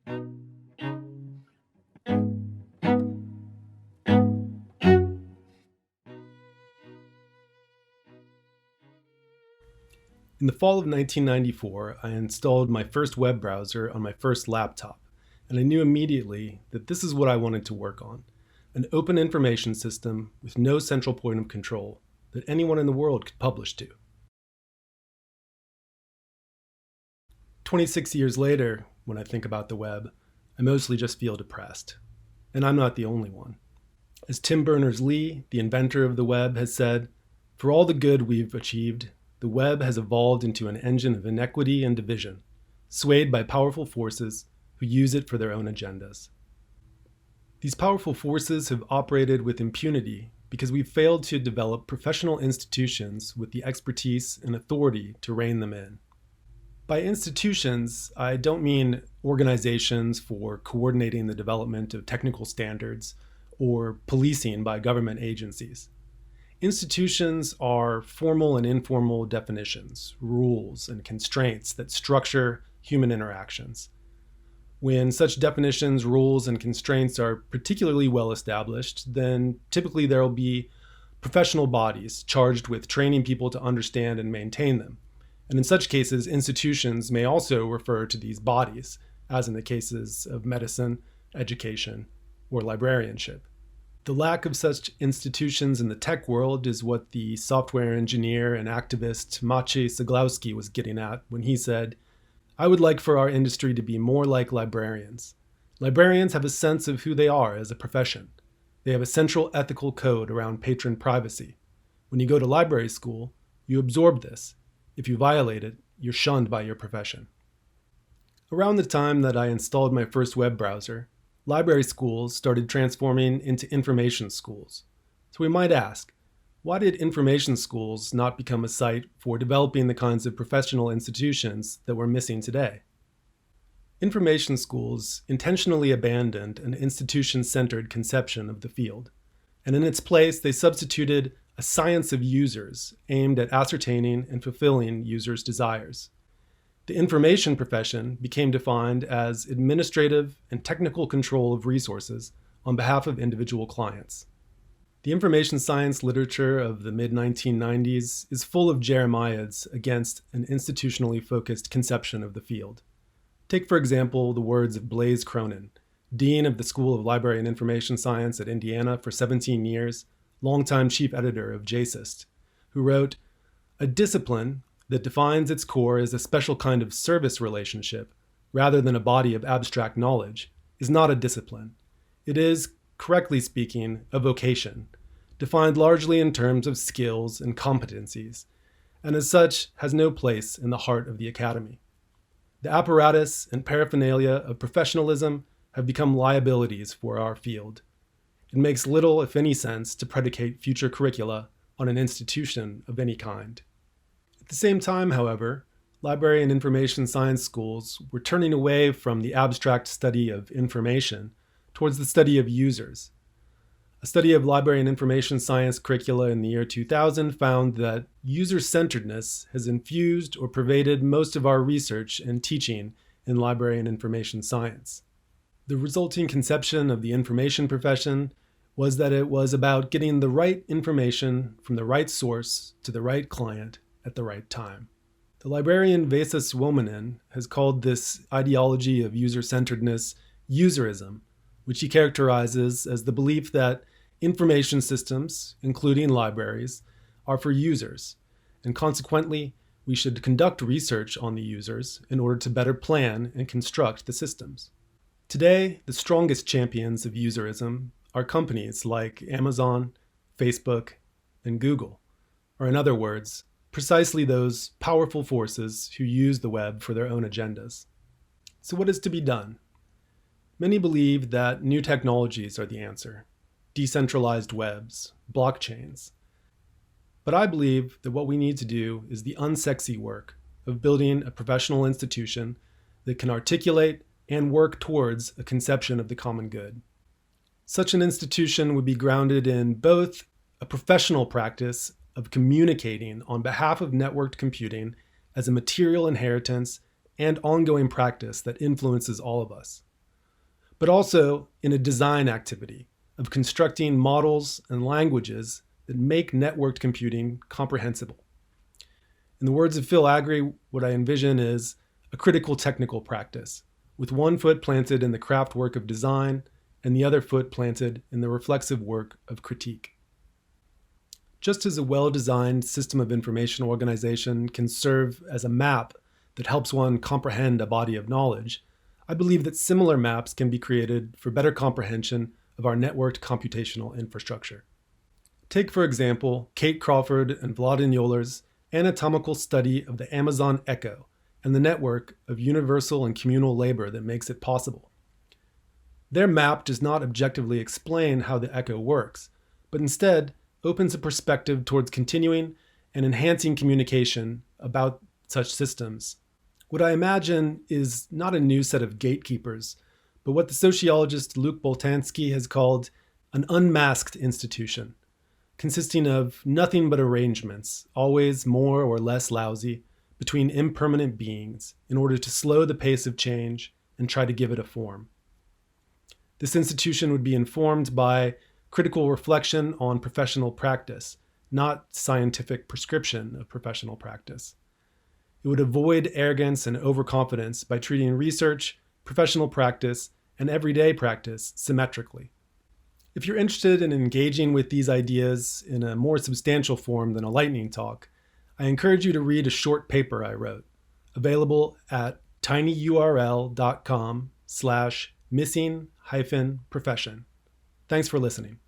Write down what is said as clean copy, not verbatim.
In the fall of 1994, I installed my first web browser on my first laptop, and I knew immediately that this is what I wanted to work on: an open information system with no central point of control that anyone in the world could publish to. 26 years later, when I think about the web, I mostly just feel depressed. And I'm not the only one. As Tim Berners-Lee, the inventor of the web, has said, "For all the good we've achieved, the web has evolved into an engine of inequity and division, swayed by powerful forces who use it for their own agendas." These powerful forces have operated with impunity because we've failed to develop professional institutions with the expertise and authority to rein them in. By institutions, I don't mean organizations for coordinating the development of technical standards or policing by government agencies. Institutions are formal and informal definitions, rules, and constraints that structure human interactions. When such definitions, rules, and constraints are particularly well established, then typically there will be professional bodies charged with training people to understand and maintain them. And in such cases, institutions may also refer to these bodies, as in the cases of medicine, education, or librarianship. The lack of such institutions in the tech world is what the software engineer and activist Maciej Ceglowski was getting at when he said, "I would like for our industry to be more like librarians. Librarians have a sense of who they are as a profession. They have a central ethical code around patron privacy. When you go to library school, you absorb this. If you violate it, you're shunned by your profession." Around the time that I installed my first web browser, library schools started transforming into information schools. So we might ask, why did information schools not become a site for developing the kinds of professional institutions that we're missing today? Information schools intentionally abandoned an institution-centered conception of the field, and in its place they substituted a science of users aimed at ascertaining and fulfilling users' desires. The information profession became defined as administrative and technical control of resources on behalf of individual clients. The information science literature of the mid-1990s is full of jeremiads against an institutionally focused conception of the field. Take, for example, the words of Blaise Cronin, dean of the School of Library and Information Science at Indiana for 17 years, longtime chief editor of JSIST, who wrote, "A discipline that defines its core as a special kind of service relationship, rather than a body of abstract knowledge, is not a discipline. It is, correctly speaking, a vocation, defined largely in terms of skills and competencies, and as such has no place in the heart of the academy. The apparatus and paraphernalia of professionalism have become liabilities for our field. It makes little, if any, sense to predicate future curricula on an institution of any kind." At the same time, however, library and information science schools were turning away from the abstract study of information towards the study of users. A study of library and information science curricula in the year 2000 found that user-centeredness has infused or pervaded most of our research and teaching in library and information science. The resulting conception of the information profession was that it was about getting the right information from the right source to the right client at the right time. The librarian Vesa Suominen has called this ideology of user-centeredness userism, which he characterizes as the belief that information systems, including libraries, are for users, and consequently, we should conduct research on the users in order to better plan and construct the systems. Today, the strongest champions of userism are companies like Amazon, Facebook, and Google, or in other words, precisely those powerful forces who use the web for their own agendas. So what is to be done? Many believe that new technologies are the answer: decentralized webs, blockchains. But I believe that what we need to do is the unsexy work of building a professional institution that can articulate and work towards a conception of the common good. Such an institution would be grounded in both a professional practice of communicating on behalf of networked computing as a material inheritance and ongoing practice that influences all of us. but also in a design activity of constructing models and languages that make networked computing comprehensible. In the words of Phil Agre, what I envision is a critical technical practice, with one foot planted in the craft work of design and the other foot planted in the reflexive work of critique. Just as a well-designed system of information organization can serve as a map that helps one comprehend a body of knowledge, I believe that similar maps can be created for better comprehension of our networked computational infrastructure. Take, for example, Kate Crawford and Vladin Yoler's anatomical study of the Amazon echo and the network of universal and communal labor that makes it possible. Their map does not objectively explain how the echo works, but instead opens a perspective towards continuing and enhancing communication about such systems. What I imagine is not a new set of gatekeepers, but what the sociologist Luc Boltanski has called an unmasked institution, consisting of nothing but arrangements, always more or less lousy, between impermanent beings in order to slow the pace of change and try to give it a form. This institution would be informed by critical reflection on professional practice, not scientific prescription of professional practice. It would avoid arrogance and overconfidence by treating research, professional practice, and everyday practice symmetrically. If you're interested in engaging with these ideas in a more substantial form than a lightning talk, I encourage you to read a short paper I wrote, available at tinyurl.com/missing-profession. Thanks for listening.